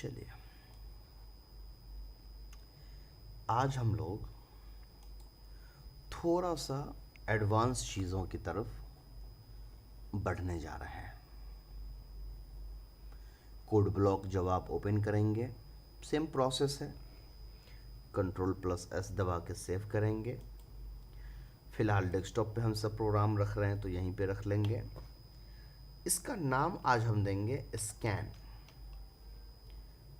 चलिए, आज हम लोग थोड़ा सा एडवांस चीज़ों की तरफ बढ़ने जा रहे हैं। कोड ब्लॉक जब आप ओपन करेंगे, सेम प्रोसेस है। Ctrl+S दबा के सेव करेंगे। फ़िलहाल डेस्कटॉप पे हम सब प्रोग्राम रख रहे हैं तो यहीं पे रख लेंगे। इसका नाम आज हम देंगे स्कैन।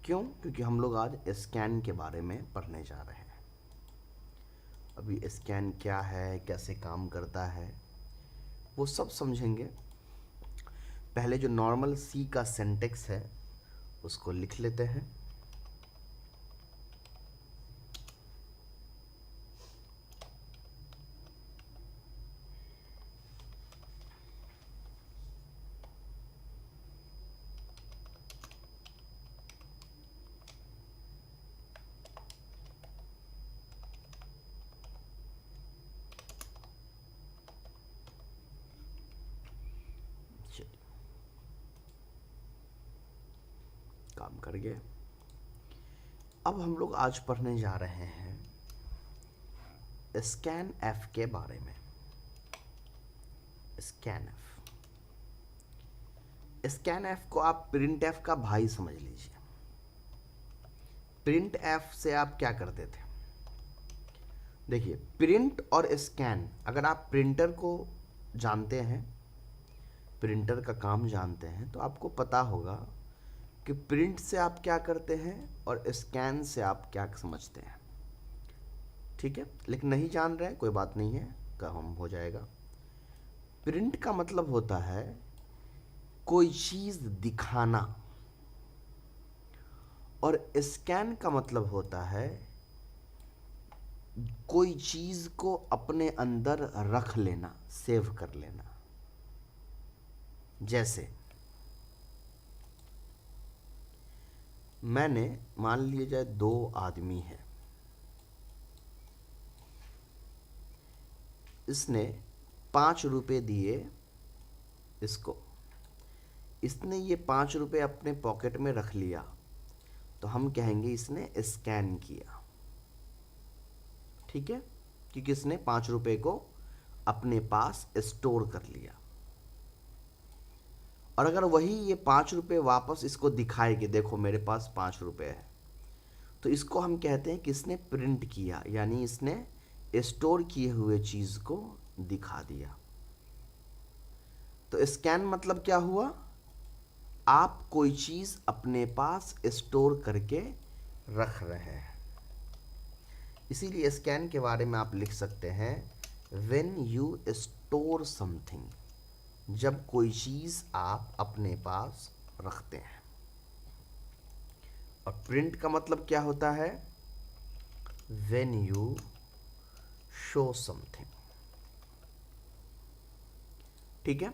क्यों? क्योंकि हम लोग आज स्कैन के बारे में पढ़ने जा रहे हैं। अभी स्कैन क्या है, कैसे काम करता है, वो सब समझेंगे। पहले जो नॉर्मल सी का सिंटैक्स है उसको लिख लेते हैं। चलिए, काम कर गए। अब हम लोग आज पढ़ने जा रहे हैं स्कैन एफ के बारे में। स्कैन एफ को आप प्रिंट एफ का भाई समझ लीजिए। प्रिंट एफ से आप क्या करते थे? देखिए, प्रिंट और स्कैन, अगर आप प्रिंटर को जानते हैं, प्रिंटर का काम जानते हैं, तो आपको पता होगा कि प्रिंट से आप क्या करते हैं और स्कैन से आप क्या समझते हैं। ठीक है, लेकिन नहीं जान रहे हैं, कोई बात नहीं है, काम हो जाएगा। प्रिंट का मतलब होता है कोई चीज़ दिखाना, और स्कैन का मतलब होता है कोई चीज़ को अपने अंदर रख लेना, सेव कर लेना। जैसे मैंने मान लिया जाए 2 आदमी हैं, इसने 5 रुपए दिए इसको, इसने ये 5 रुपए अपने पॉकेट में रख लिया, तो हम कहेंगे इसने स्कैन किया। ठीक है, क्योंकि इसने 5 रुपए को अपने पास स्टोर कर लिया। और अगर वही ये 5 रुपए वापस इसको दिखाए कि देखो मेरे पास 5 रुपए है, तो इसको हम कहते हैं कि इसने प्रिंट किया, यानी इसने स्टोर किए हुए चीज़ को दिखा दिया। तो स्कैन मतलब क्या हुआ? आप कोई चीज़ अपने पास स्टोर करके रख रहे हैं। इसीलिए स्कैन के बारे में आप लिख सकते हैं व्हेन यू स्टोर समथिंग, जब कोई चीज़ आप अपने पास रखते हैं। और प्रिंट का मतलब क्या होता है? When you show something. ठीक है,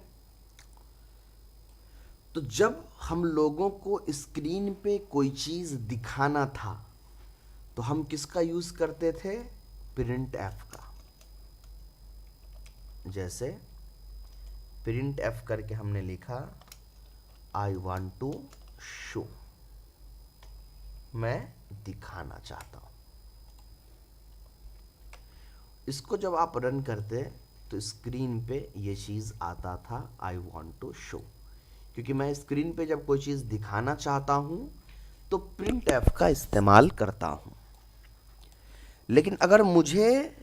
तो जब हम लोगों को स्क्रीन पे कोई चीज़ दिखाना था तो हम किसका यूज़ करते थे? प्रिंट एफ का। जैसे प्रिंट एफ करके हमने लिखा आई वांट टू शो, मैं दिखाना चाहता हूं। इसको जब आप रन करते तो स्क्रीन पे ये चीज़ आता था आई वांट टू शो, क्योंकि मैं स्क्रीन पे जब कोई चीज़ दिखाना चाहता हूं तो प्रिंट एफ का इस्तेमाल करता हूं। लेकिन अगर मुझे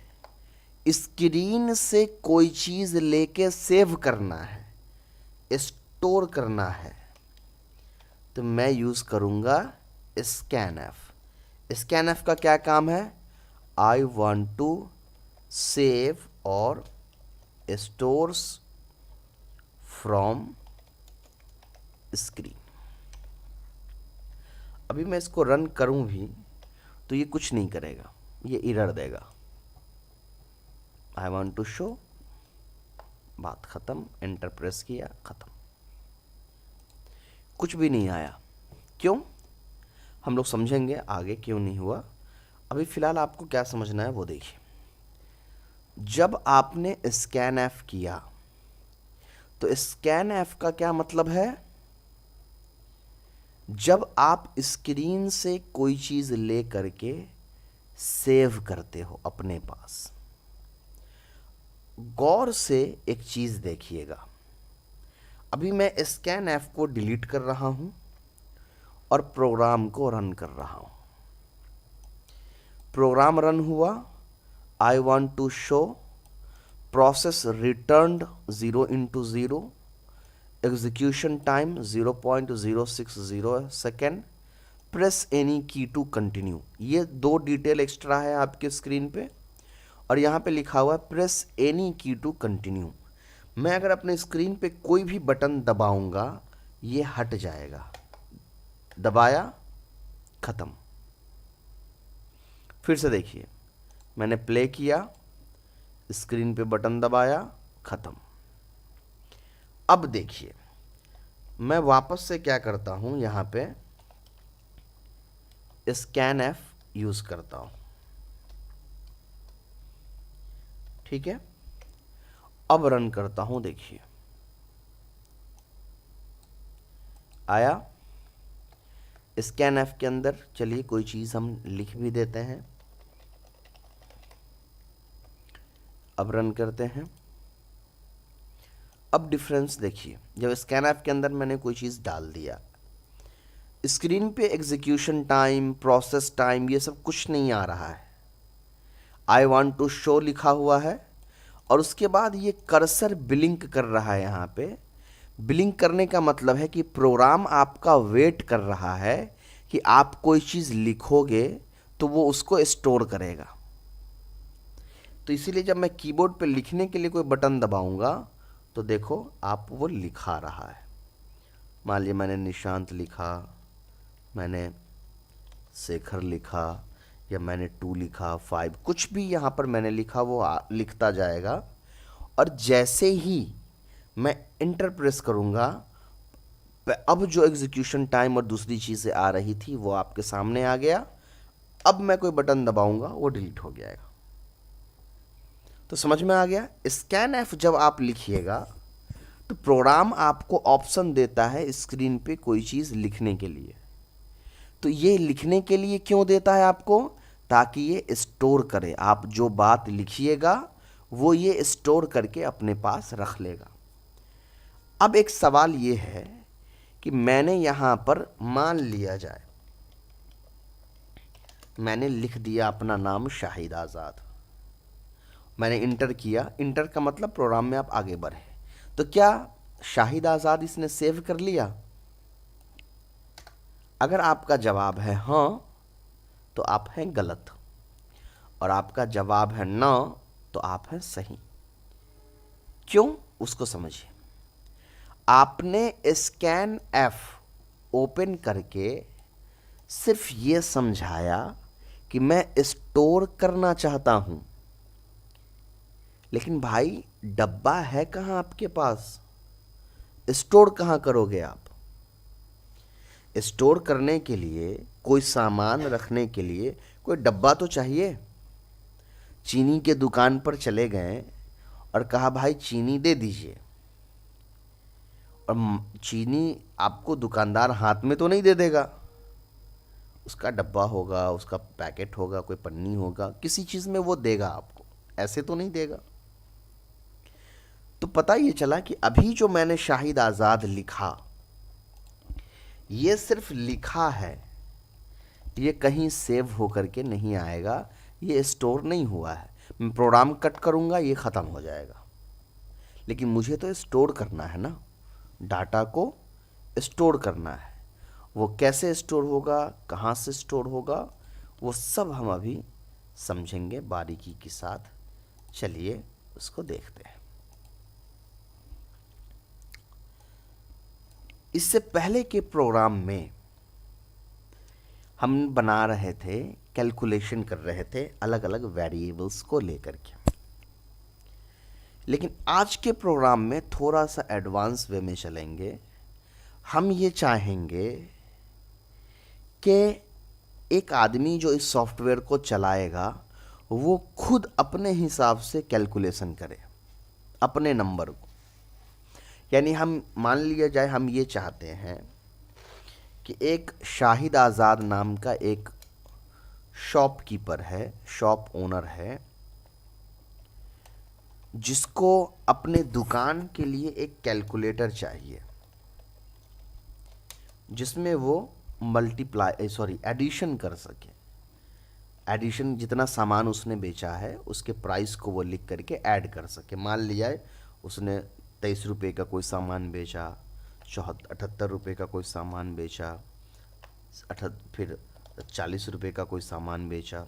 स्क्रीन से कोई चीज़ लेके सेव करना है, स्टोर करना है, तो मैं यूज़ करूँगा स्कैन एफ। स्कैन एफ का क्या काम है? आई वांट टू सेव और स्टोर्स फ्रॉम स्क्रीन। अभी मैं इसको रन करूं भी तो ये कुछ नहीं करेगा, ये एरर देगा। आई वांट टू शो, बात ख़त्म, एंटर प्रेस किया, ख़त्म, कुछ भी नहीं आया। क्यों? हम लोग समझेंगे आगे क्यों नहीं हुआ। अभी फ़िलहाल आपको क्या समझना है वो देखिए। जब आपने स्कैन एफ किया तो स्कैन एफ का क्या मतलब है? जब आप स्क्रीन से कोई चीज़ ले करके सेव करते हो अपने पास, गौर से एक चीज़ देखिएगा। अभी मैं स्कैन ऐप को डिलीट कर रहा हूं और प्रोग्राम को रन कर रहा हूं। प्रोग्राम रन हुआ, I want to show, process returned 0 × 0, execution time 0.060 second, press any key to continue. ये 2 डिटेल एक्स्ट्रा है आपके स्क्रीन पे, और यहाँ पे लिखा हुआ है press any key to continue. मैं अगर अपने स्क्रीन पे कोई भी बटन दबाऊंगा ये हट जाएगा। दबाया, खत्म। फिर से देखिए, मैंने प्ले किया, स्क्रीन पे बटन दबाया, खत्म। अब देखिए, मैं वापस से क्या करता हूं, यहां पे स्कैन एफ यूज करता हूं। ठीक है, अब रन करता हूं। देखिए आया स्कैन एफ के अंदर। चलिए कोई चीज हम लिख भी देते हैं। अब रन करते हैं। अब डिफरेंस देखिए, जब स्कैन ऐप के अंदर मैंने कोई चीज़ डाल दिया, स्क्रीन पे एग्जीक्यूशन टाइम, प्रोसेस टाइम, ये सब कुछ नहीं आ रहा है। आई वांट टू शो लिखा हुआ है, और उसके बाद ये कर्सर ब्लिंक कर रहा है। यहाँ पे ब्लिंक करने का मतलब है कि प्रोग्राम आपका वेट कर रहा है कि आप कोई चीज़ लिखोगे तो वो उसको स्टोर करेगा। तो इसीलिए जब मैं कीबोर्ड पे लिखने के लिए कोई बटन दबाऊंगा तो देखो आप वो लिखा रहा है। मान लिया मैंने निशांत लिखा, मैंने शेखर लिखा, या मैंने 2 लिखा, 5, कुछ भी यहाँ पर मैंने लिखा वो लिखता जाएगा। और जैसे ही मैं इंटर प्रेस करूँगा, अब जो एग्जीक्यूशन टाइम और दूसरी चीज़ें आ रही थी वो आपके सामने आ गया। अब मैं कोई बटन दबाऊंगा वो डिलीट हो जाएगा। तो समझ में आ गया। स्कैन एफ जब आप लिखिएगा तो प्रोग्राम आपको ऑप्शन देता है स्क्रीन पे कोई चीज़ लिखने के लिए। तो ये लिखने के लिए क्यों देता है आपको? ताकि ये स्टोर करे। आप जो बात लिखिएगा वो ये स्टोर करके अपने पास रख लेगा। अब एक सवाल ये है कि मैंने यहाँ पर मान लिया जाए, मैंने लिख दिया अपना नाम शाहिद आज़ाद, मैंने इंटर किया। इंटर का मतलब प्रोग्राम में आप आगे बढ़े। तो क्या शाहिद आज़ाद इसने सेव कर लिया? अगर आपका जवाब है हाँ तो आप हैं गलत, और आपका जवाब है ना तो आप हैं सही। क्यों, उसको समझिए। आपने स्कैन एफ ओपन करके सिर्फ ये समझाया कि मैं स्टोर करना चाहता हूं, लेकिन भाई डब्बा है कहाँ आपके पास? स्टोर कहाँ करोगे आप? स्टोर करने के लिए, कोई सामान रखने के लिए कोई डब्बा तो चाहिए। चीनी के दुकान पर चले गए और कहा भाई चीनी दे दीजिए, और चीनी आपको दुकानदार हाथ में तो नहीं दे देगा। उसका डब्बा होगा, उसका पैकेट होगा, कोई पन्नी होगा, किसी चीज़ में वो देगा आपको, ऐसे तो नहीं देगा। तो पता ये चला कि अभी जो मैंने शाहिद आज़ाद लिखा, ये सिर्फ लिखा है, ये कहीं सेव होकर के नहीं आएगा, ये स्टोर नहीं हुआ है। मैं प्रोग्राम कट करूँगा ये ख़त्म हो जाएगा, लेकिन मुझे तो स्टोर करना है ना, डाटा को स्टोर करना है। वो कैसे स्टोर होगा, कहाँ से स्टोर होगा, वो सब हम अभी समझेंगे बारीकी के साथ। चलिए उसको देखते हैं। इससे पहले के प्रोग्राम में हम बना रहे थे, कैलकुलेशन कर रहे थे अलग अलग वेरिएबल्स को लेकर के, लेकिन आज के प्रोग्राम में थोड़ा सा एडवांस वे में चलेंगे। हम ये चाहेंगे कि एक आदमी जो इस सॉफ्टवेयर को चलाएगा वो खुद अपने हिसाब से कैलकुलेशन करे अपने नंबर को। यानी हम मान लिया जाए, हम ये चाहते हैं कि एक शाहिद आज़ाद नाम का एक शॉपकीपर है, शॉप ओनर है, जिसको अपने दुकान के लिए एक कैलकुलेटर चाहिए जिसमें वो एडिशन कर सके। एडिशन जितना सामान उसने बेचा है उसके प्राइस को वो लिख करके ऐड कर सके। मान लिया उसने 23 रुपये का कोई सामान बेचा, 78 रुपये का कोई सामान बेचा, फिर 40 रुपये का कोई सामान बेचा,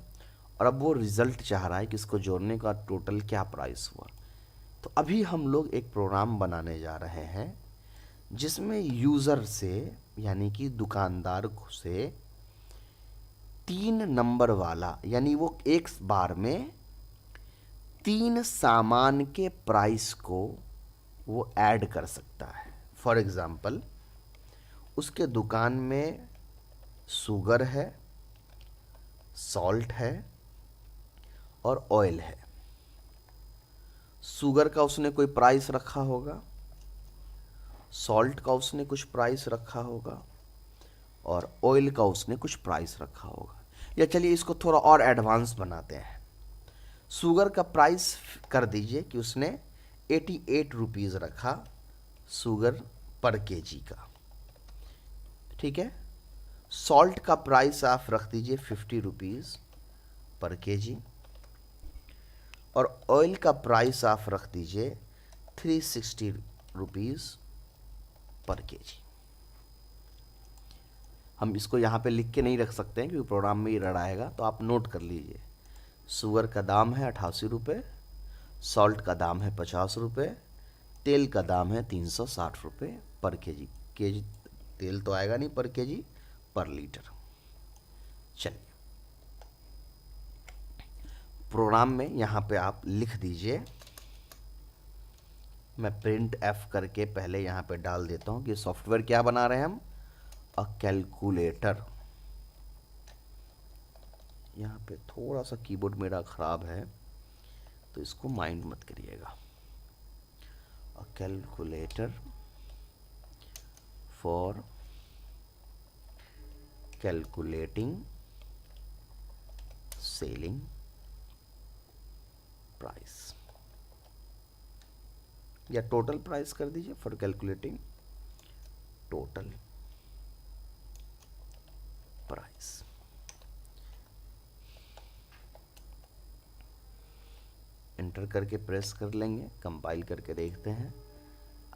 और अब वो रिज़ल्ट चाह रहा है कि इसको जोड़ने का टोटल क्या प्राइस हुआ। तो अभी हम लोग एक प्रोग्राम बनाने जा रहे हैं जिसमें यूज़र से यानी कि दुकानदार से 3 नंबर वाला, यानी वो एक बार में 3 सामान के प्राइस को वो ऐड कर सकता है। फॉर एग्ज़ाम्पल, उसके दुकान में शुगर है, सॉल्ट है और ऑयल है। शुगर का उसने कोई प्राइस रखा होगा, सॉल्ट का उसने कुछ प्राइस रखा होगा और ऑयल का उसने कुछ प्राइस रखा होगा। या चलिए इसको थोड़ा और एडवांस बनाते हैं। शुगर का प्राइस कर दीजिए कि उसने 88 रुपीज़ रखा शुगर पर केजी का, ठीक है। सॉल्ट का प्राइस आप रख दीजिए 50 रुपीज़ पर केजी और ऑयल का प्राइस आप रख दीजिए 360 रुपीज़ पर केजी। हम इसको यहाँ पे लिख के नहीं रख सकते हैं क्योंकि प्रोग्राम में ही रड़ाएगा, तो आप नोट कर लीजिए। शुगर का दाम है 88 रुपये, सॉल्ट का दाम है 50 रुपये, तेल का दाम है 360 रुपये पर केजी। केजी तेल तो आएगा नहीं, पर केजी पर लीटर। चलिए प्रोग्राम में यहाँ पे आप लिख दीजिए। मैं प्रिंट एफ करके पहले यहाँ पे डाल देता हूँ कि सॉफ्टवेयर क्या बना रहे हैं हम, अ कैलकुलेटर। यहाँ पे थोड़ा सा कीबोर्ड मेरा ख़राब है तो इसको माइंड मत करिएगा। अ calculator for calculating selling price, या टोटल प्राइस कर दीजिए, for calculating total price. Enter करके प्रेस कर लेंगे, कंपाइल करके देखते हैं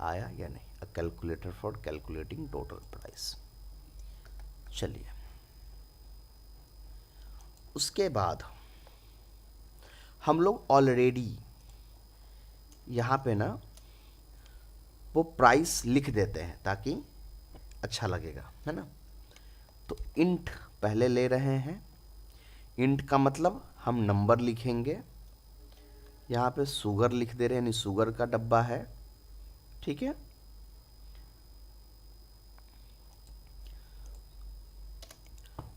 आया या नहीं। अ calculator for calculating total price. चलिए उसके बाद हम लोग ऑलरेडी यहाँ पे ना वो प्राइस लिख देते हैं ताकि अच्छा लगेगा, है ना। तो इंट पहले ले रहे हैं। इंट का मतलब हम नंबर लिखेंगे। यहाँ पे शुगर लिख दे रहे हैं, यानी शुगर का डब्बा है, ठीक है।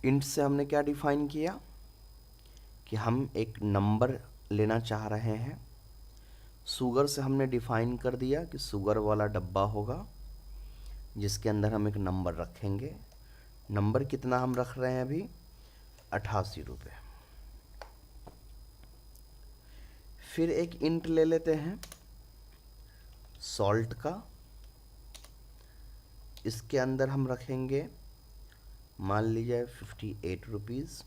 इंट से हमने क्या डिफाइन किया कि हम एक नंबर लेना चाह रहे हैं। शुगर से हमने डिफाइन कर दिया कि शुगर वाला डब्बा होगा जिसके अंदर हम एक नंबर रखेंगे। नंबर कितना हम रख रहे हैं अभी, 88 रुपये। फिर एक इंट ले लेते हैं सॉल्ट का। इसके अंदर हम रखेंगे, मान लीजिए 58 रुपीज़।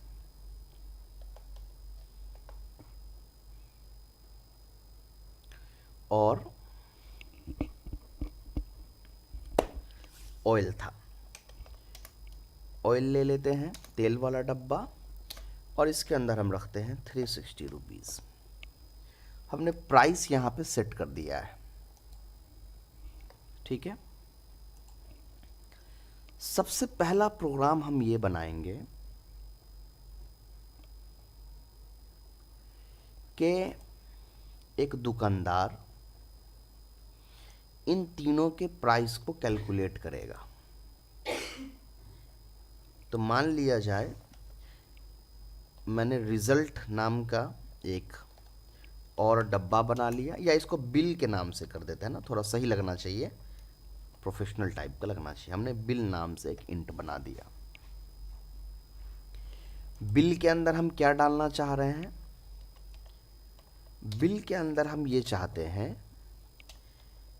और ऑयल था, ऑयल ले लेते हैं तेल वाला डब्बा और इसके अंदर हम रखते हैं 360 रुपीज़। हमने प्राइस यहाँ पे सेट कर दिया है, ठीक है। सबसे पहला प्रोग्राम हम ये बनाएंगे कि एक दुकानदार इन तीनों के प्राइस को कैलकुलेट करेगा। तो मान लिया जाए मैंने रिजल्ट नाम का एक और डब्बा बना लिया, या इसको बिल के नाम से कर देते हैं ना, थोड़ा सही लगना चाहिए। प्रोफेशनल टाइप का लगना चाहिए। हमने बिल नाम से एक इंट बना दिया। बिल के अंदर हम क्या डालना चाह रहे हैं? बिल के अंदर हम ये चाहते हैं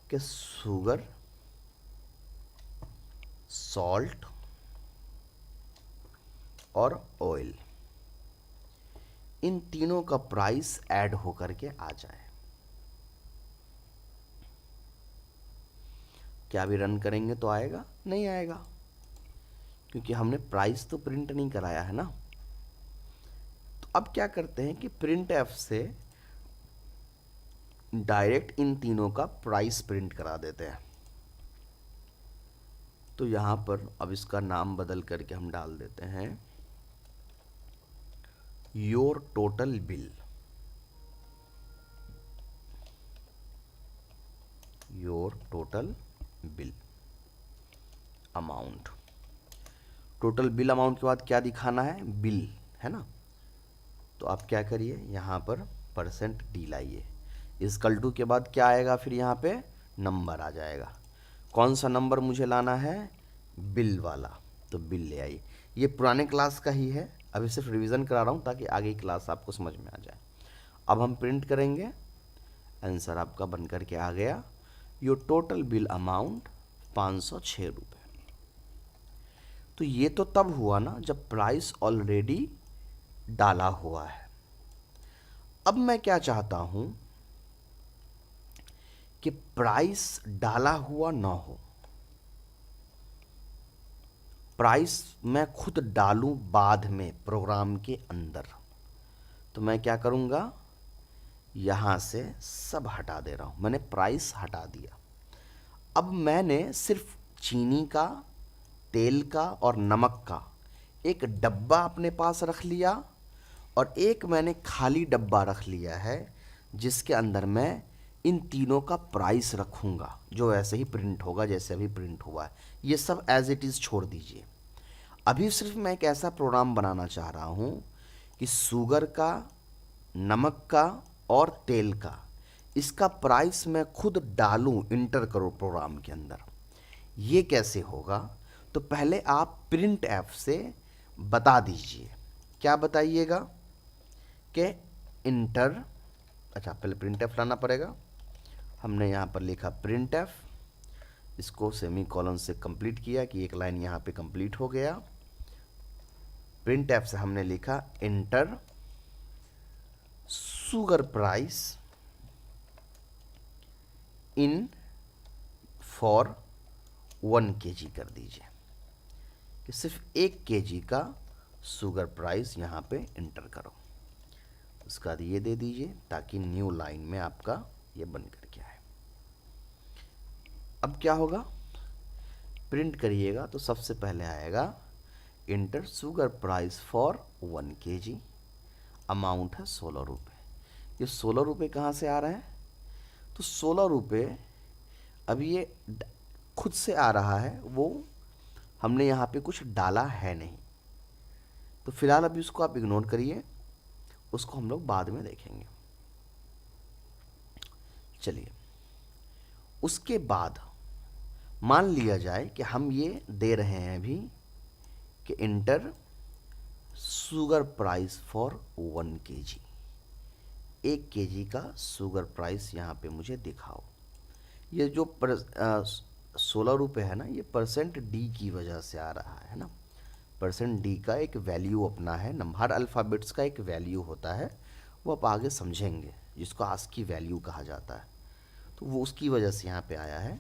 कि शुगर, सॉल्ट और ऑयल, इन तीनों का प्राइस ऐड होकर के आ जाए। क्या भी रन करेंगे तो आएगा? नहीं आएगा, क्योंकि हमने प्राइस तो प्रिंट नहीं कराया है ना। तो अब क्या करते हैं कि प्रिंट एफ से डायरेक्ट इन तीनों का प्राइस प्रिंट करा देते हैं। तो यहां पर अब इसका नाम बदल करके हम डाल देते हैं your total bill. Your total bill amount. Total bill amount के बाद क्या दिखाना है? बिल, है ना। तो आप क्या करिए, यहाँ पर %d लाइए। इक्वल टू के बाद क्या आएगा? फिर यहाँ पे नंबर आ जाएगा। कौन सा नंबर मुझे लाना है? बिल वाला। तो बिल ले आइए। ये पुराने क्लास का ही है, अभी सिर्फ रिवीजन करा रहा हूँ ताकि आगे की क्लास आपको समझ में आ जाए। अब हम प्रिंट करेंगे, आंसर आपका बन करके आ गया, योर टोटल बिल अमाउंट 506 रुपये। तो ये तो तब हुआ ना जब प्राइस ऑलरेडी डाला हुआ है। अब मैं क्या चाहता हूं कि प्राइस डाला हुआ ना हो, प्राइस मैं खुद डालूं बाद में प्रोग्राम के अंदर। तो मैं क्या करूंगा, यहां से सब हटा दे रहा हूं। मैंने प्राइस हटा दिया। अब मैंने सिर्फ चीनी का, तेल का और नमक का एक डब्बा अपने पास रख लिया, और एक मैंने खाली डब्बा रख लिया है जिसके अंदर मैं इन तीनों का प्राइस रखूंगा, जो ऐसे ही प्रिंट होगा जैसे अभी प्रिंट हुआ है। ये सब एज इट इज़ छोड़ दीजिए। अभी सिर्फ मैं एक ऐसा प्रोग्राम बनाना चाह रहा हूं कि शुगर का, नमक का और तेल का, इसका प्राइस मैं खुद डालूं, इंटर करो प्रोग्राम के अंदर। ये कैसे होगा? तो पहले आप प्रिंट एफ से बता दीजिए। क्या बताइएगा कि इंटर, अच्छा पहले प्रिंट एफ लाना पड़ेगा। हमने यहाँ पर लिखा प्रिंट एफ, इसको सेमी कॉलन से कंप्लीट किया कि एक लाइन यहाँ पे कंप्लीट हो गया। प्रिंट एफ से हमने लिखा inter sugar price in for 1 kg कर दीजिए, कि सिर्फ 1 kg का शुगर प्राइस यहाँ पे इंटर करो। उसका ये दे दीजिए ताकि न्यू लाइन में आपका ये बन करके आए। अब क्या होगा, प्रिंट करिएगा तो सबसे पहले आएगा inter sugar price for 1 kg, amount है 16 रुपये। ये 16 रुपये कहाँ से आ रहे हैं? तो 16 रुपये अभी ये खुद से आ रहा है, वो हमने यहाँ पे कुछ डाला है नहीं। तो फिलहाल अभी उसको आप इग्नोर करिए, उसको हम लोग बाद में देखेंगे। चलिए, उसके बाद मान लिया जाए कि हम ये दे रहे हैं अभी कि inter sugar price for 1 kg, 1 kg का शुगर प्राइस यहाँ पे मुझे दिखाओ। ये जो 16 रुपये है ना, ये %d की वजह से आ रहा है ना। %d का एक वैल्यू अपना है, हर अल्फ़ाबेट्स का एक वैल्यू होता है, वो आप आगे समझेंगे, जिसको आस्की वैल्यू कहा जाता है। तो वो उसकी वजह से यहाँ पे आया है।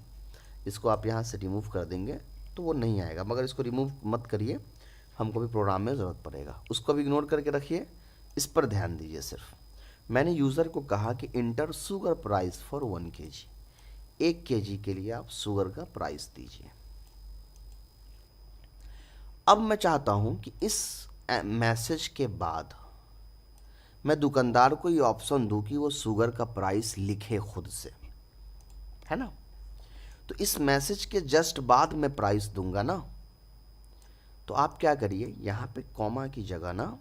इसको आप यहाँ से रिमूव कर देंगे तो वो नहीं आएगा, मगर इसको रिमूव मत करिए, हमको भी प्रोग्राम में ज़रूरत पड़ेगा। उसको भी इग्नोर करके रखिए, इस पर ध्यान दीजिए। सिर्फ मैंने यूज़र को कहा कि inter sugar price for 1 kg, 1 kg के लिए आप शुगर का प्राइस दीजिए। अब मैं चाहता हूं कि इस मैसेज के बाद मैं दुकानदार को ये ऑप्शन दूं कि वो शुगर का प्राइस लिखे खुद से, है ना। तो इस मैसेज के जस्ट बाद मैं प्राइस दूंगा ना, तो आप क्या करिए, यहाँ पे कॉमा की जगह ना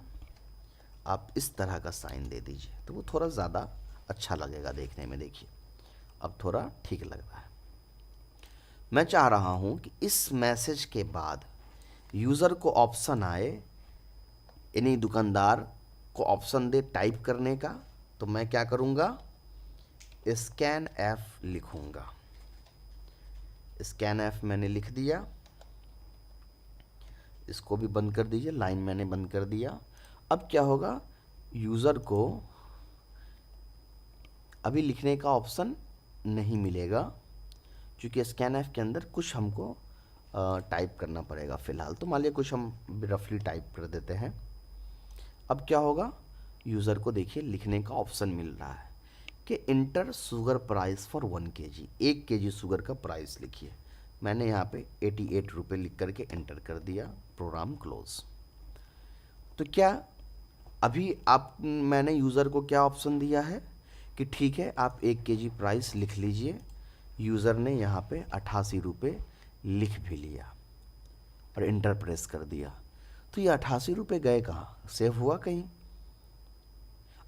आप इस तरह का साइन दे दीजिए, तो वो थोड़ा ज़्यादा अच्छा लगेगा देखने में। देखिए अब थोड़ा ठीक लग रहा है। मैं चाह रहा हूं कि इस मैसेज के बाद यूज़र को ऑप्शन आए, यानी दुकानदार को ऑप्शन दे टाइप करने का। तो मैं क्या करूंगा, स्कैन एफ लिखूंगा। स्कैन एफ मैंने लिख दिया, इसको भी बंद कर दीजिए, लाइन मैंने बंद कर दिया। अब क्या होगा, यूज़र को अभी लिखने का ऑप्शन नहीं मिलेगा, क्योंकि स्कैन एफ के अंदर कुछ हमको टाइप करना पड़ेगा फ़िलहाल। तो मान लिया कुछ हम रफली टाइप कर देते हैं। अब क्या होगा, यूज़र को देखिए लिखने का ऑप्शन मिल रहा है कि inter sugar price for 1 kg, 1 kg sugar का प्राइस लिखिए। मैंने यहाँ पे 88 रुपये लिख करके एंटर कर दिया, प्रोग्राम क्लोज। तो क्या अभी मैंने यूज़र को क्या ऑप्शन दिया है कि ठीक है आप 1 kg प्राइस लिख लीजिए। यूज़र ने यहाँ पे 88 रुपये लिख भी लिया और इंटर प्रेस कर दिया। तो ये 88 रुपये गए कहाँ, सेव हुआ कहीं?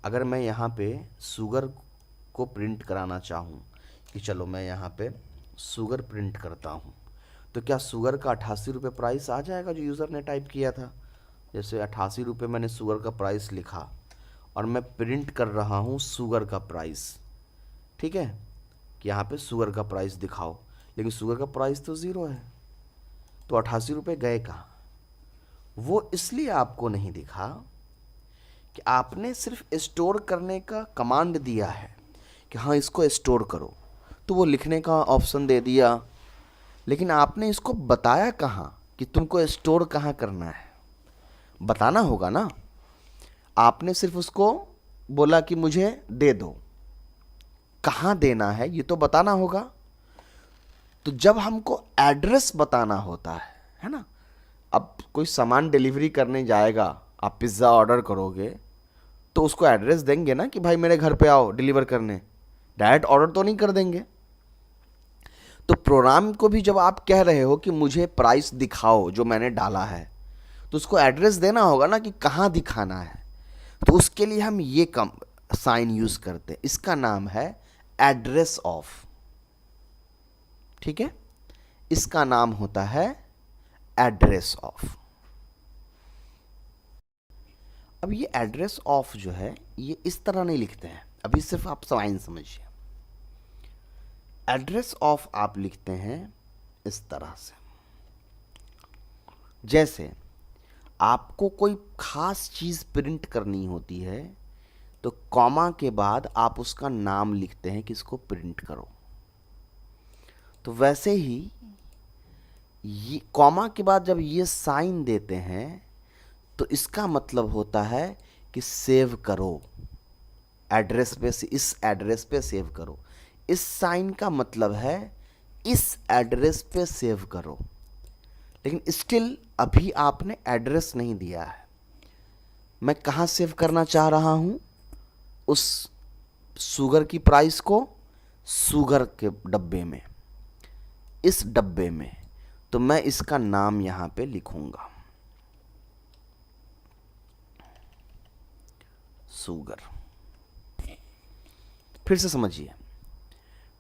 अगर मैं यहाँ पे शुगर को प्रिंट कराना चाहूँ कि चलो मैं यहाँ पे शुगर प्रिंट करता हूँ, तो क्या शुगर का 88 रुपये प्राइस आ जाएगा जो यूज़र ने टाइप किया था? जैसे 88 रुपये मैंने शुगर का प्राइस लिखा और मैं प्रिंट कर रहा हूँ शुगर का प्राइस, ठीक है, कि यहाँ पे शुगर का प्राइस दिखाओ, लेकिन शुगर का प्राइस तो ज़ीरो है। तो 88 रुपये गए कहाँ? वो इसलिए आपको नहीं दिखा कि आपने सिर्फ स्टोर करने का कमांड दिया है कि हाँ इसको स्टोर करो, तो वो लिखने का ऑप्शन दे दिया, लेकिन आपने इसको बताया कहाँ कि तुमको स्टोर कहाँ करना है? बताना होगा ना। आपने सिर्फ उसको बोला कि मुझे दे दो, कहाँ देना है ये तो बताना होगा। तो जब हमको एड्रेस बताना होता है ना, अब कोई सामान डिलीवरी करने जाएगा, आप पिज़्ज़ा ऑर्डर करोगे तो उसको एड्रेस देंगे ना कि भाई मेरे घर पे आओ डिलीवर करने, डायरेक्ट ऑर्डर तो नहीं कर देंगे। तो प्रोग्राम को भी जब आप कह रहे हो कि मुझे प्राइस दिखाओ जो मैंने डाला है, तो उसको एड्रेस देना होगा ना कि कहाँ दिखाना है। तो उसके लिए हम ये कम साइन यूज़ करते हैं, इसका नाम है एड्रेस ऑफ, ठीक है, इसका नाम होता है एड्रेस ऑफ। अब ये एड्रेस ऑफ जो है ये इस तरह नहीं लिखते हैं, अभी सिर्फ आप साइन समझिए। एड्रेस ऑफ आप लिखते हैं इस तरह से, जैसे आपको कोई खास चीज़ प्रिंट करनी होती है तो कॉमा के बाद आप उसका नाम लिखते हैं कि इसको प्रिंट करो। तो वैसे ही ये कॉमा के बाद जब ये साइन देते हैं तो इसका मतलब होता है कि सेव करो, एड्रेस पे से इस एड्रेस पे सेव करो। इस साइन का मतलब है इस एड्रेस पे सेव करो, लेकिन स्टिल अभी आपने एड्रेस नहीं दिया है। मैं कहाँ सेव करना चाह रहा हूँ, उस शुगर की प्राइस को शुगर के डब्बे में, इस डब्बे में। तो मैं इसका नाम यहाँ पे लिखूंगा शुगर। फिर से समझिए,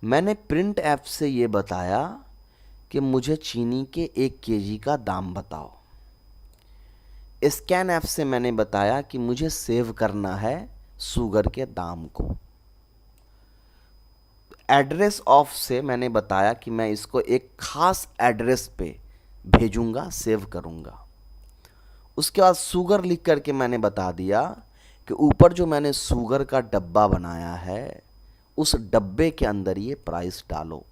मैंने प्रिंट ऐप से ये बताया कि मुझे चीनी के 1 kg का दाम बताओ। स्कैन ऐप से मैंने बताया कि मुझे सेव करना है शुगर के दाम को। एड्रेस ऑफ से मैंने बताया कि मैं इसको एक खास एड्रेस पे भेजूंगा, सेव करूंगा। उसके बाद शुगर लिख करके मैंने बता दिया कि ऊपर जो मैंने शुगर का डब्बा बनाया है उस डब्बे के अंदर ये प्राइस डालो।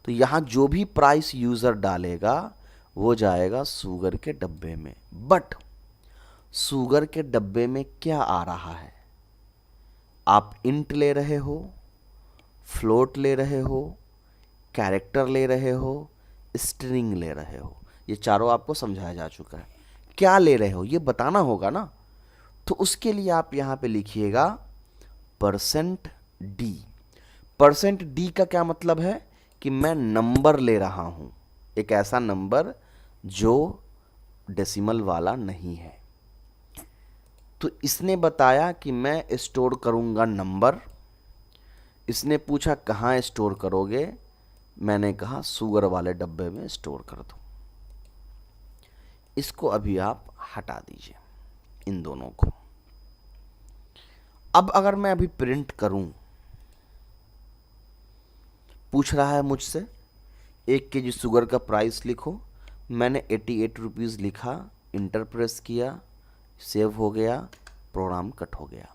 तो यहाँ जो भी प्राइस यूज़र डालेगा वो जाएगा शुगर के डब्बे में। बट शुगर के डब्बे में क्या आ रहा है? आप इंट ले रहे हो, फ्लोट ले रहे हो, कैरेक्टर ले रहे हो, स्ट्रिंग ले रहे हो। ये चारों आपको समझाया जा चुका है। क्या ले रहे हो ये बताना होगा ना। तो उसके लिए आप यहाँ पे लिखिएगा %d। %d का क्या मतलब है कि मैं नंबर ले रहा हूँ, एक ऐसा नंबर जो डेसिमल वाला नहीं है। तो इसने बताया कि मैं स्टोर करूँगा नंबर। इसने पूछा कहाँ स्टोर करोगे, मैंने कहा शुगर वाले डब्बे में स्टोर कर दो। इसको अभी आप हटा दीजिए, इन दोनों को। अब अगर मैं अभी प्रिंट करूं, पूछ रहा है मुझसे 1 केजी शुगर का प्राइस लिखो। मैंने 88 रुपीज़ लिखा, इंटर प्रेस किया, सेव हो गया, प्रोग्राम कट हो गया।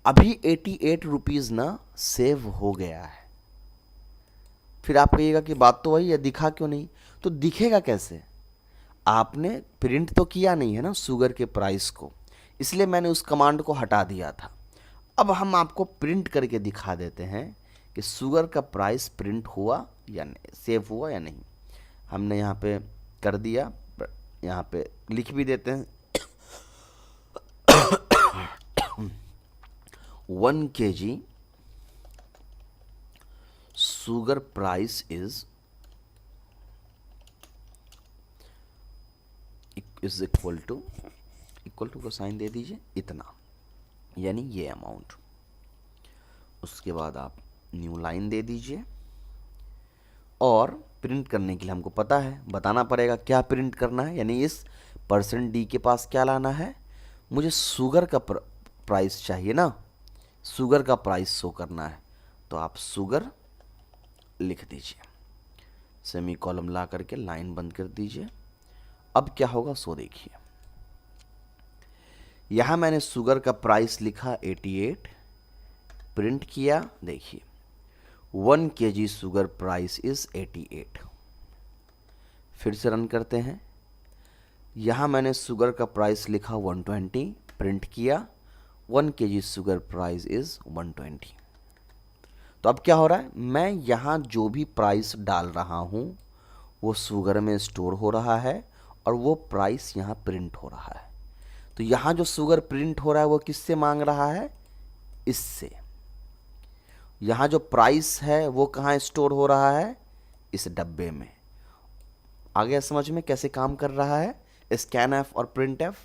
अभी 88 रुपीज़ ना सेव हो गया है। फिर आप कहिएगा कि बात तो वही है, दिखा क्यों नहीं? तो दिखेगा कैसे? आपने प्रिंट तो किया नहीं है ना शुगर के प्राइस को, इसलिए मैंने उस कमांड को हटा दिया था। अब हम आपको प्रिंट करके दिखा देते हैं कि शुगर का प्राइस प्रिंट हुआ या नहीं, सेव हुआ या नहीं। हमने यहाँ पे कर दिया, यहाँ पे लिख भी देते हैं 1 kg sugar price is equal to का साइन दे दीजिए इतना, यानी ये अमाउंट। उसके बाद आप न्यू लाइन दे दीजिए, और प्रिंट करने के लिए हमको पता है, बताना पड़ेगा क्या प्रिंट करना है, यानी इस %d के पास क्या लाना है, मुझे शुगर का प्राइस चाहिए ना, शुगर का प्राइस शो करना है। तो आप शुगर लिख दीजिए, सेमी कॉलम ला करके लाइन बंद कर दीजिए। अब क्या होगा सो देखिए, यहां मैंने शुगर का प्राइस लिखा 88, प्रिंट किया, देखिए 1 kg शुगर प्राइस इज 88। फिर से रन करते हैं, यहां मैंने शुगर का प्राइस लिखा 120, प्रिंट किया, 1 kg शुगर प्राइस इज 120। तो अब क्या हो रहा है, मैं यहाँ जो भी प्राइस डाल रहा हूँ वो शुगर में स्टोर हो रहा है, और वो प्राइस यहाँ प्रिंट हो रहा है। तो यहाँ जो शुगर प्रिंट हो रहा है वो किससे मांग रहा है, इससे। यहाँ जो प्राइस है वो कहाँ स्टोर हो रहा है, इस डब्बे में। आ गया समझ में कैसे काम कर रहा है स्कैन एफ और प्रिंट एफ?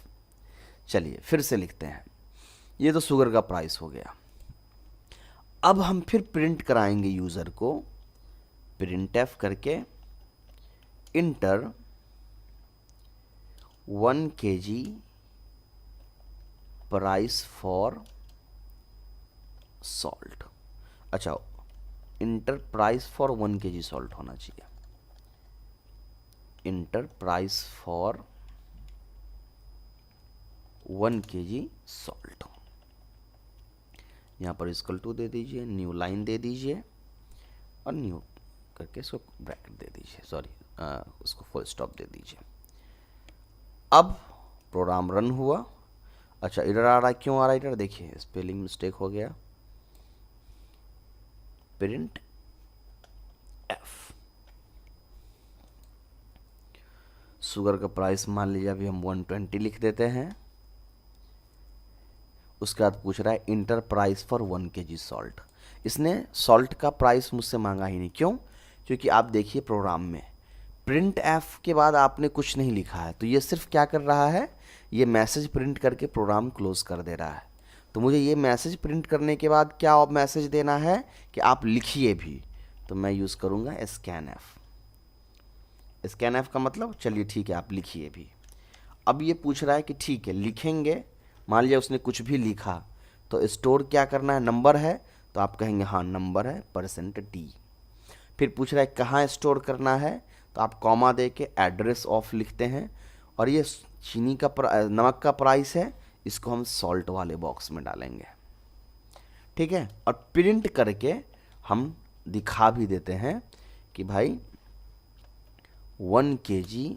चलिए फिर से लिखते हैं, ये तो शुगर का प्राइस हो गया। अब हम फिर प्रिंट कराएंगे यूज़र को, प्रिंट एफ करके enter 1 kg price for salt. अच्छा, enter price for 1 kg salt होना चाहिए, enter price for 1 kg salt. यहाँ पर इक्वल टू दे दीजिए, न्यू लाइन दे दीजिए, और न्यू करके इसको ब्रैकेट दे दीजिए, सॉरी उसको फुल स्टॉप दे दीजिए। अब प्रोग्राम रन हुआ। अच्छा, एरर आ रहा है, क्यों आ रहा है एरर? देखिए स्पेलिंग मिस्टेक हो गया, प्रिंट एफ। शुगर का प्राइस मान लीजिए अभी हम 120 लिख देते हैं। उसके बाद पूछ रहा है inter price for 1 kg salt. इसने सॉल्ट का प्राइस मुझसे मांगा ही नहीं, क्यों? क्योंकि आप देखिए प्रोग्राम में प्रिंट एफ के बाद आपने कुछ नहीं लिखा है, तो ये सिर्फ क्या कर रहा है, ये मैसेज प्रिंट करके प्रोग्राम क्लोज कर दे रहा है। तो मुझे ये मैसेज प्रिंट करने के बाद क्या मैसेज देना है कि आप लिखिए भी, तो मैं यूज़ करूँगा स्कैन एफ। स्कैन एफ का मतलब, चलिए ठीक है आप लिखिए भी। अब ये पूछ रहा है कि ठीक है लिखेंगे, मान लिया उसने कुछ भी लिखा, तो स्टोर क्या करना है, नंबर है, तो आप कहेंगे हाँ नंबर है %d। फिर पूछ रहा है कहाँ स्टोर करना है, तो आप कॉमा दे के एड्रेस ऑफ लिखते हैं, और ये चीनी का नमक का प्राइस है, इसको हम सॉल्ट वाले बॉक्स में डालेंगे, ठीक है। और प्रिंट करके हम दिखा भी देते हैं कि भाई 1 kg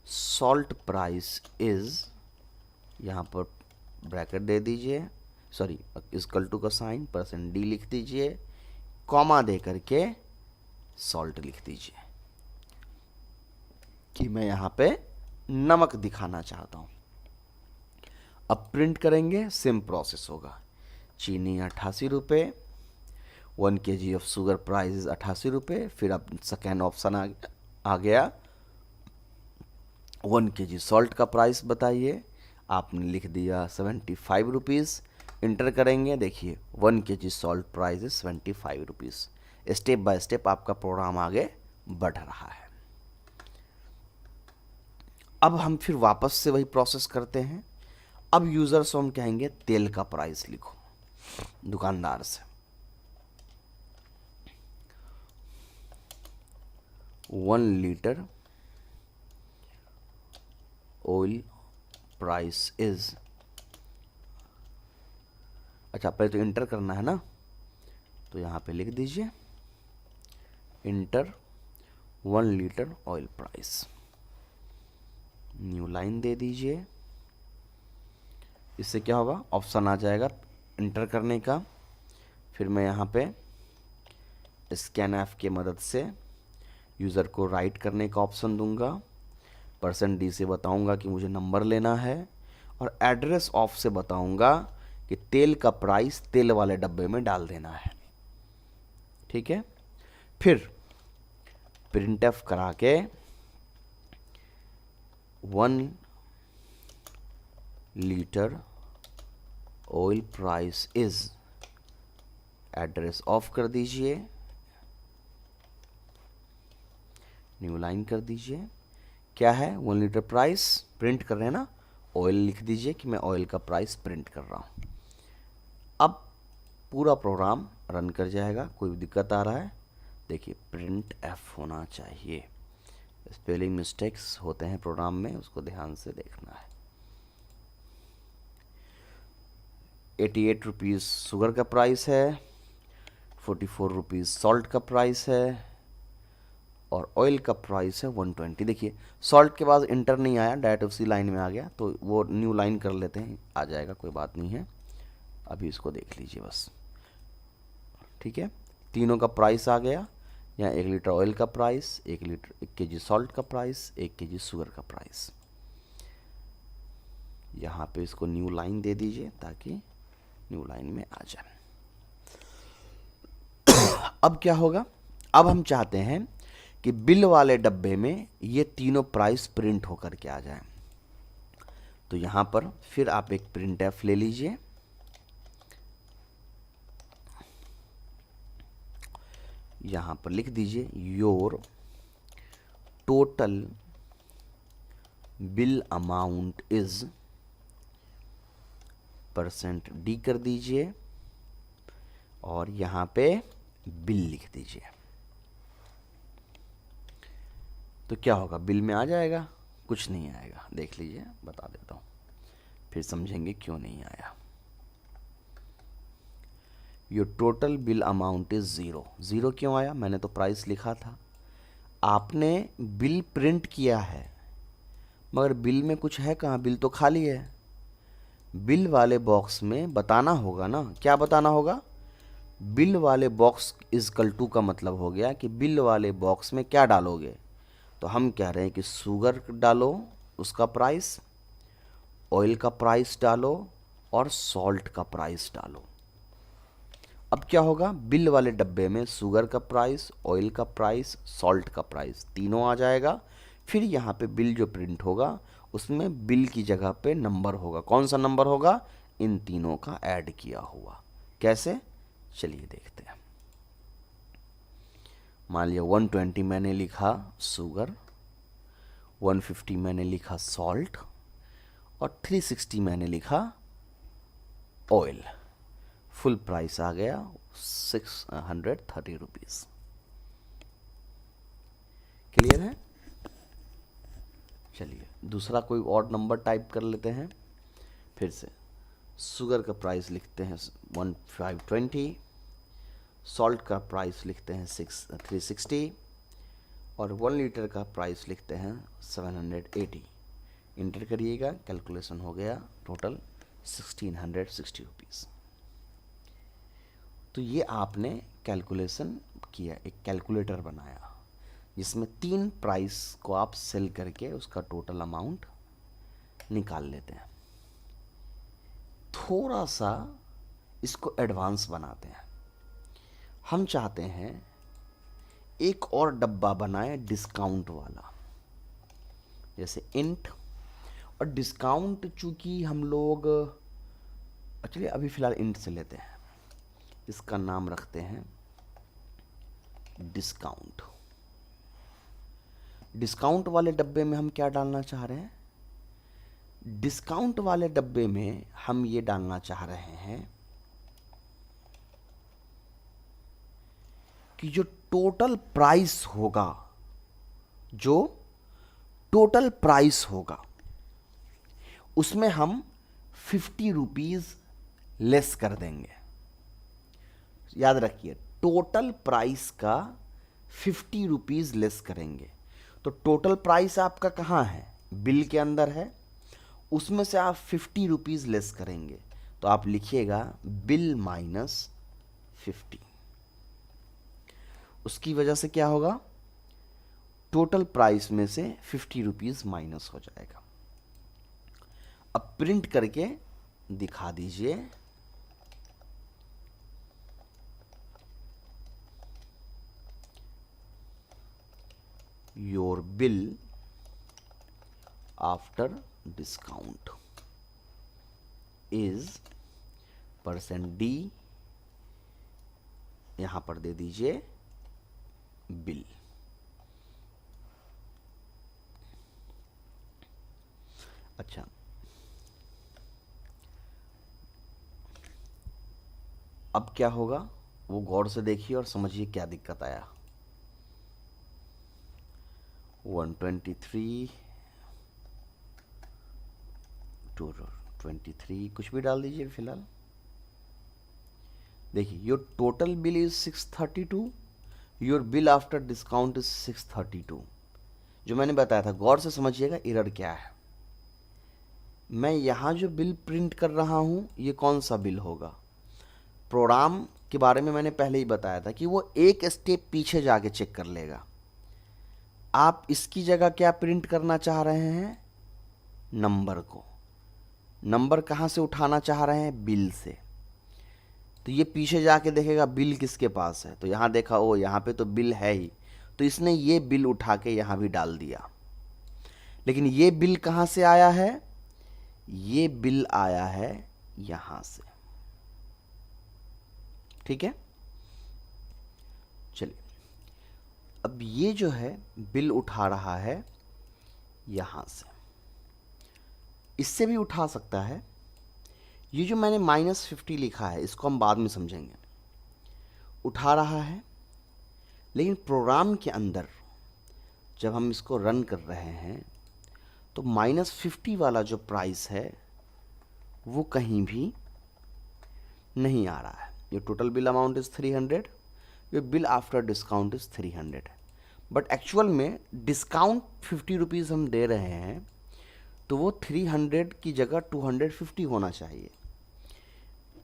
सॉल्ट प्राइस इज़, यहाँ पर ब्रैकेट दे दीजिए, सॉरी इक्वल टू का साइन %d लिख दीजिए, कॉमा दे करके सॉल्ट लिख दीजिए कि मैं यहाँ पे नमक दिखाना चाहता हूँ। अब प्रिंट करेंगे, सेम प्रोसेस होगा। चीनी 88 रुपये, 1 kg ऑफ शुगर प्राइस 88 रुपये। फिर अब सेकेंड ऑप्शन आ गया 1 kg सॉल्ट का प्राइस बताइए, आपने लिख दिया 75 रुपीज़। इंटर करेंगे, देखिए 1 kg सॉल्ट प्राइस है 75 रुपीज़। स्टेप बाय स्टेप आपका प्रोग्राम आगे बढ़ रहा है। अब हम फिर वापस से वही प्रोसेस करते हैं। अब यूजर से हम कहेंगे तेल का प्राइस लिखो दुकानदार से। 1 लीटर ऑयल प्राइस इज, अच्छा पहले तो इंटर करना है ना, तो यहाँ पे लिख दीजिए enter 1 litre oil price, new line दे दीजिए। इससे क्या होगा, ऑप्शन आ जाएगा इंटर करने का। फिर मैं यहाँ पे स्कैन एफ की मदद से यूज़र को राइट करने का ऑप्शन दूंगा। %d से बताऊंगा कि मुझे नंबर लेना है, और एड्रेस ऑफ से बताऊंगा कि तेल का प्राइस तेल वाले डब्बे में डाल देना है। ठीक है, फिर प्रिंट एफ करा के 1 litre oil price is, address of कर दीजिए, न्यू लाइन कर दीजिए। क्या है, 1 लीटर प्राइस प्रिंट कर रहे हैं ना, ऑयल लिख दीजिए कि मैं ऑयल का प्राइस प्रिंट कर रहा हूं। अब पूरा प्रोग्राम रन कर जाएगा। कोई दिक्कत आ रहा है, देखिए प्रिंट एफ होना चाहिए। स्पेलिंग मिस्टेक्स होते हैं प्रोग्राम में, उसको ध्यान से देखना है। 88 रुपीज़ शुगर का प्राइस है, 44 रुपीज़ सॉल्ट का प्राइस है, और ऑयल का प्राइस है 120। देखिए सॉल्ट के बाद इंटर नहीं आया, डायरेक्ट उसी लाइन में आ गया, तो वो न्यू लाइन कर लेते हैं, आ जाएगा, कोई बात नहीं है। अभी इसको देख लीजिए बस। ठीक है, तीनों का प्राइस आ गया। यहाँ 1 लीटर ऑयल का प्राइस, 1 kg सॉल्ट का प्राइस, 1 kg शुगर का प्राइस। यहाँ पे इसको न्यू लाइन दे दीजिए ताकि न्यू लाइन में आ जाए। अब क्या होगा, अब हम चाहते हैं कि बिल वाले डब्बे में ये तीनों प्राइस प्रिंट होकर के आ जाए। तो यहाँ पर फिर आप एक प्रिंट एफ ले लीजिए, यहाँ पर लिख दीजिए your total bill amount is, %d कर दीजिए, और यहाँ पे बिल लिख दीजिए। तो क्या होगा, बिल में आ जाएगा? कुछ नहीं आएगा, देख लीजिए, बता देता हूँ, फिर समझेंगे क्यों नहीं आया। Your total bill amount is 0। 0 क्यों आया? मैंने तो प्राइस लिखा था, आपने बिल प्रिंट किया है, मगर बिल में कुछ है कहाँ, बिल तो खाली है। बिल वाले बॉक्स में बताना होगा ना, क्या बताना होगा, बिल वाले बॉक्स इजकल टू का मतलब हो गया कि बिल वाले बॉक्स में क्या डालोगे। तो हम कह रहे हैं कि शुगर डालो, उसका प्राइस, ऑयल का प्राइस डालो, और सॉल्ट का प्राइस डालो। अब क्या होगा, बिल वाले डब्बे में शुगर का प्राइस, ऑयल का प्राइस, सॉल्ट का प्राइस तीनों आ जाएगा। फिर यहाँ पे बिल जो प्रिंट होगा उसमें बिल की जगह पे नंबर होगा। कौन सा नंबर होगा? इन तीनों का ऐड किया हुआ। कैसे, चलिए देखते हैं। मान लिया 120 मैंने लिखा शुगर, 150 मैंने लिखा सॉल्ट, और 360 मैंने लिखा ऑयल। फुल प्राइस आ गया 630 रुपीज़। क्लियर है? चलिए दूसरा कोई और नंबर टाइप कर लेते हैं। फिर से शुगर का प्राइस लिखते हैं 1520, सॉल्ट का प्राइस लिखते हैं 360, और 1 लीटर का प्राइस लिखते हैं 780। इंटर करिएगा, कैलकुलेशन हो गया टोटल 1660 रुपीज़। तो ये आपने कैलकुलेशन किया, एक कैलकुलेटर बनाया जिसमें 3 प्राइस को आप सेल करके उसका टोटल अमाउंट निकाल लेते हैं। थोड़ा सा इसको एडवांस बनाते हैं। हम चाहते हैं एक और डब्बा बनाए डिस्काउंट वाला, जैसे इंट, और डिस्काउंट चूंकि हम लोग, चलिए अभी फ़िलहाल इंट से लेते हैं, इसका नाम रखते हैं डिस्काउंट। डिस्काउंट वाले डब्बे में हम क्या डालना चाह रहे हैं? डिस्काउंट वाले डब्बे में हम ये डालना चाह रहे हैं कि जो टोटल प्राइस होगा, जो टोटल प्राइस होगा उसमें हम 50 रुपीज़ लेस कर देंगे। याद रखिए, टोटल प्राइस का 50 रुपीज़ लेस करेंगे। तो टोटल प्राइस आपका कहाँ है? बिल के अंदर है, उसमें से आप 50 रुपीज़ लेस करेंगे। तो आप लिखिएगा बिल माइनस 50। उसकी वजह से क्या होगा? टोटल प्राइस में से 50 रुपीज़ माइनस हो जाएगा। अब प्रिंट करके दिखा दीजिए। Your bill after discount is %D, यहां पर दे दीजिए बिल। अच्छा, अब क्या होगा वो गौर से देखिए और समझिए क्या दिक्कत आया। 123 223 कुछ भी डाल दीजिए फिलहाल। देखिए, your total bill is 632, your bill after discount is 632। जो मैंने बताया था, गौर से समझिएगा एरर क्या है। मैं यहां जो बिल प्रिंट कर रहा हूं ये कौन सा बिल होगा? प्रोग्राम के बारे में मैंने पहले ही बताया था कि वो एक स्टेप पीछे जाके चेक कर लेगा। आप इसकी जगह क्या प्रिंट करना चाह रहे हैं? नंबर को। नंबर कहाँ से उठाना चाह रहे हैं? बिल से। तो ये पीछे जाके देखेगा बिल किसके पास है, तो यहाँ देखा ओ यहाँ पे तो बिल है ही, तो इसने ये बिल उठा के यहाँ भी डाल दिया। लेकिन ये बिल कहाँ से आया है? ये बिल आया है यहाँ से। ठीक है, चलिए अब ये जो है बिल उठा रहा है यहाँ से, इससे भी उठा सकता है। ये जो मैंने -50 लिखा है इसको हम बाद में समझेंगे। उठा रहा है, लेकिन प्रोग्राम के अंदर जब हम इसको रन कर रहे हैं तो -50 वाला जो प्राइस है वो कहीं भी नहीं आ रहा है। Your total bill amount is 300, your bill after discount is 300। But actual में डिस्काउंट 50 रुपीज़ हम दे रहे हैं, तो वो 300 की जगह 250 होना चाहिए।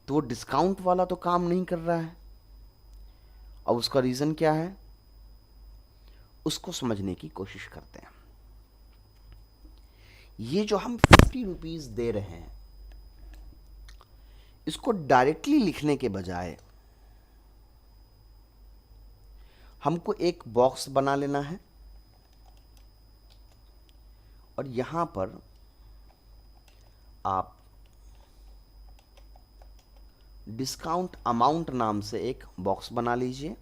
तो वो डिस्काउंट वाला तो काम नहीं कर रहा है। अब उसका रीज़न क्या है, उसको समझने की कोशिश करते हैं। ये जो हम 50 रुपीज़ दे रहे हैं, इसको डायरेक्टली लिखने के बजाय हमको एक बॉक्स बना लेना है और यहां पर आप डिस्काउंट अमाउंट नाम से एक बॉक्स बना लीजिए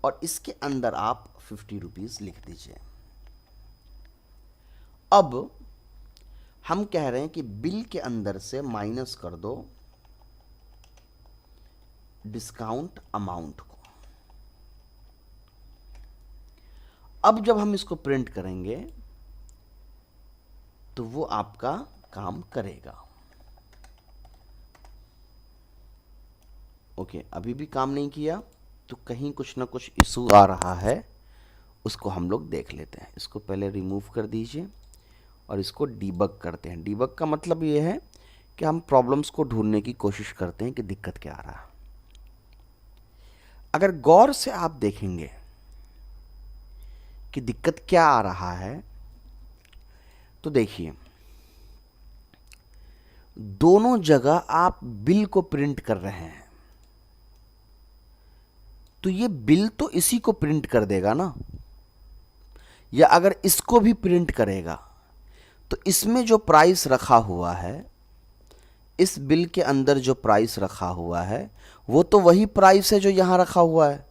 और इसके अंदर आप 50 रुपीज़ लिख दीजिए। अब हम कह रहे हैं कि बिल के अंदर से माइनस कर दो डिस्काउंट अमाउंट को। अब जब हम इसको प्रिंट करेंगे तो वो आपका काम करेगा। ओके, अभी भी काम नहीं किया तो कहीं कुछ ना कुछ इशू आ रहा है, उसको हम लोग देख लेते हैं। इसको पहले रिमूव कर दीजिए और इसको डीबग करते हैं। डीबग का मतलब ये है कि हम प्रॉब्लम्स को ढूंढने की कोशिश करते हैं कि दिक्कत क्या आ रहा है। अगर गौर से आप देखेंगे कि दिक्कत क्या आ रहा है, तो देखिए दोनों जगह आप बिल को प्रिंट कर रहे हैं, तो ये बिल तो इसी को प्रिंट कर देगा ना, या अगर इसको भी प्रिंट करेगा तो इसमें जो प्राइस रखा हुआ है, इस बिल के अंदर जो प्राइस रखा हुआ है वो तो वही प्राइस है जो यहां रखा हुआ है।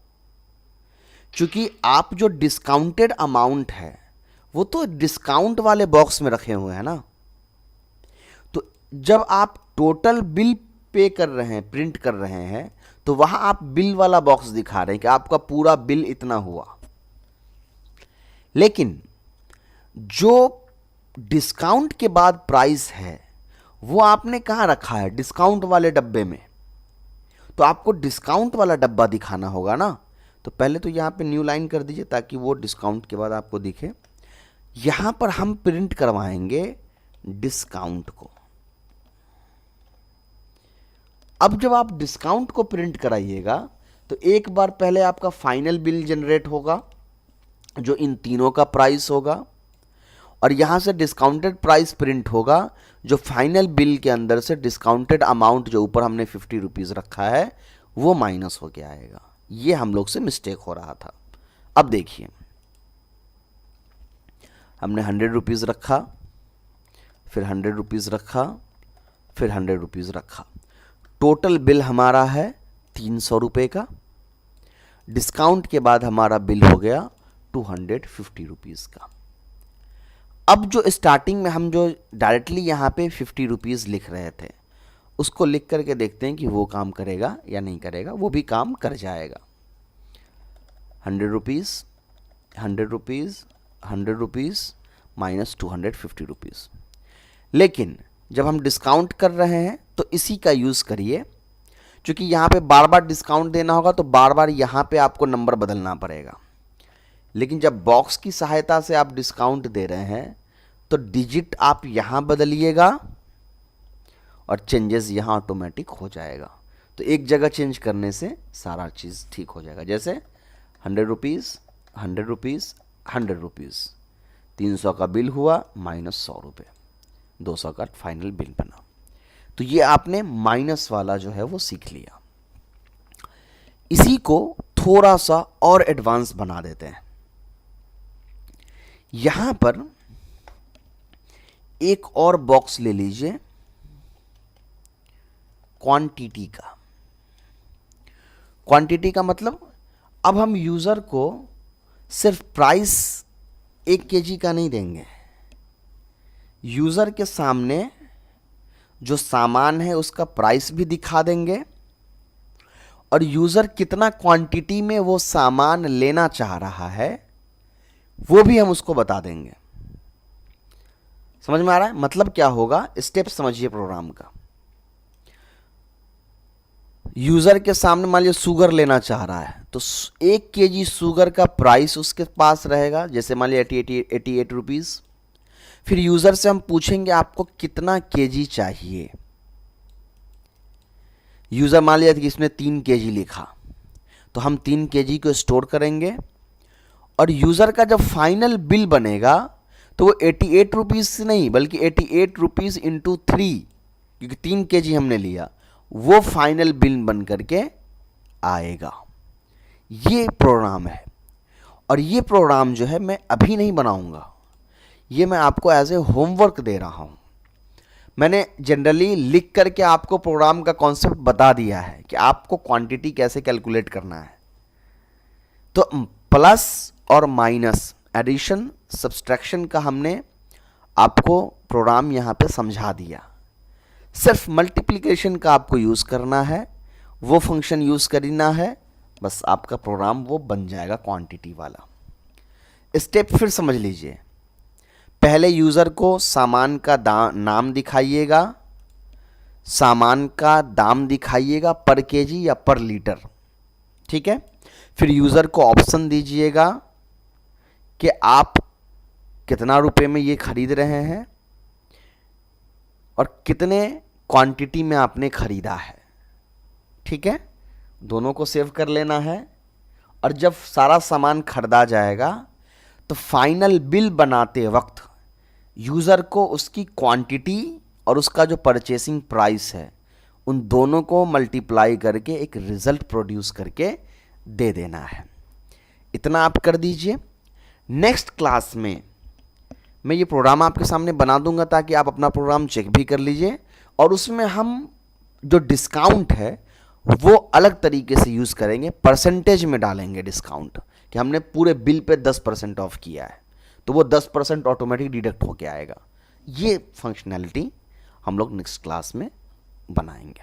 चूंकि आप जो डिस्काउंटेड अमाउंट है वो तो डिस्काउंट वाले बॉक्स में रखे हुए हैं ना, तो जब आप टोटल बिल पे कर रहे हैं, प्रिंट कर रहे हैं, तो वहां आप बिल वाला बॉक्स दिखा रहे हैं कि आपका पूरा बिल इतना हुआ। लेकिन जो डिस्काउंट के बाद प्राइस है वो आपने कहां रखा है, डिस्काउंट वाले डब्बे में, तो आपको डिस्काउंट वाला डब्बा दिखाना होगा ना। तो पहले तो यहां पे न्यू लाइन कर दीजिए ताकि वो डिस्काउंट के बाद आपको दिखे। यहां पर हम प्रिंट करवाएंगे डिस्काउंट को। अब जब आप डिस्काउंट को प्रिंट कराइएगा तो एक बार पहले आपका फाइनल बिल जनरेट होगा जो इन तीनों का प्राइस होगा, और यहां से डिस्काउंटेड प्राइस प्रिंट होगा जो फाइनल बिल के अंदर से डिस्काउंटेड अमाउंट जो ऊपर हमने 50 रुपीज़ रखा है वो माइनस होके आएगा। ये हम लोग से मिस्टेक हो रहा था। अब देखिए, हमने 100 रुपीज़ रखा, फिर 100 रुपीज़ रखा, फिर 100 रुपीज़ रखा। टोटल बिल हमारा है 300 रुपये का। डिस्काउंट के बाद हमारा बिल हो गया 250 रुपीज़ का। अब जो स्टार्टिंग में हम जो डायरेक्टली यहाँ पे 50 रुपीज़ लिख रहे थे उसको लिख करके देखते हैं कि वो काम करेगा या नहीं करेगा। वो भी काम कर जाएगा। 100 rupees, 100 rupees, 100 rupees minus 250 rupees. लेकिन जब हम डिस्काउंट कर रहे हैं तो इसी का यूज़ करिए, क्योंकि यहाँ पे बार बार डिस्काउंट देना होगा तो बार बार यहाँ पे आपको नंबर बदलना पड़ेगा। लेकिन जब बॉक्स की सहायता से आप डिस्काउंट दे रहे हैं तो डिजिट आप यहाँ बदलिएगा और चेंजेस यहाँ ऑटोमेटिक हो जाएगा। तो एक जगह चेंज करने से सारा चीज़ ठीक हो जाएगा। जैसे 100 रुपीज़, 100 रुपीज़, 100 रुपीज़, 300 का बिल हुआ माइनस 100 रुपये, 200 का फाइनल बिल बना। तो ये आपने माइनस वाला जो है वो सीख लिया। इसी को थोड़ा सा और एडवांस बना देते हैं। यहां पर एक और बॉक्स ले लीजिए क्वांटिटी का। क्वांटिटी का मतलब अब हम यूजर को सिर्फ प्राइस 1 केजी का नहीं देंगे, यूजर के सामने जो सामान है उसका प्राइस भी दिखा देंगे और यूजर कितना क्वांटिटी में वो सामान लेना चाह रहा है वो भी हम उसको बता देंगे। समझ में आ रहा है? मतलब क्या होगा, स्टेप समझिए प्रोग्राम का। यूजर के सामने मान लीजिए शुगर लेना चाह रहा है तो 1 केजी शुगर का प्राइस उसके पास रहेगा, जैसे मान लीजिए 88 रुपीज़। फिर यूजर से हम पूछेंगे आपको कितना केजी चाहिए। यूजर मान लिया कि इसमें 3 केजी लिखा तो हम 3 केजी को स्टोर करेंगे और यूजर का जब फाइनल बिल बनेगा तो वो 88 रुपीज़ से नहीं बल्कि 88 रुपीज़ इंटू 3, क्योंकि 3 केजी हमने लिया, वो फाइनल बिल बन करके आएगा। ये प्रोग्राम है और ये प्रोग्राम जो है मैं अभी नहीं बनाऊंगा, ये मैं आपको एज ए होमवर्क दे रहा हूं। मैंने जनरली लिख करके आपको प्रोग्राम का कॉन्सेप्ट बता दिया है कि आपको क्वांटिटी कैसे कैलकुलेट करना है। तो प्लस और माइनस, एडिशन, सब्सट्रैक्शन का हमने आपको प्रोग्राम यहाँ पे समझा दिया। सिर्फ मल्टीप्लिकेशन का आपको यूज़ करना है, वो फंक्शन यूज़ करना है, बस आपका प्रोग्राम वो बन जाएगा क्वांटिटी वाला। स्टेप फिर समझ लीजिए। पहले यूज़र को सामान का नाम दिखाइएगा, सामान का दाम दिखाइएगा पर केजी या पर लीटर, ठीक है। फिर यूज़र को ऑप्शन दीजिएगा कि आप कितना रुपए में ये खरीद रहे हैं और कितने क्वांटिटी में आपने खरीदा है, ठीक है। दोनों को सेव कर लेना है और जब सारा सामान खरीदा जाएगा तो फाइनल बिल बनाते वक्त यूज़र को उसकी क्वांटिटी और उसका जो परचेसिंग प्राइस है उन दोनों को मल्टीप्लाई करके एक रिज़ल्ट प्रोड्यूस करके दे देना है। इतना आप कर दीजिए। नेक्स्ट क्लास में मैं ये प्रोग्राम आपके सामने बना दूंगा ताकि आप अपना प्रोग्राम चेक भी कर लीजिए और उसमें हम जो डिस्काउंट है वो अलग तरीके से यूज़ करेंगे, परसेंटेज में डालेंगे डिस्काउंट कि हमने पूरे बिल पे 10% ऑफ किया है, तो वो 10% ऑटोमेटिक डिडक्ट होके आएगा। ये फंक्शनैलिटी हम लोग नेक्स्ट क्लास में बनाएंगे।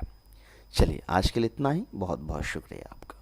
चलिए आज के लिए इतना ही, बहुत बहुत शुक्रिया आपका।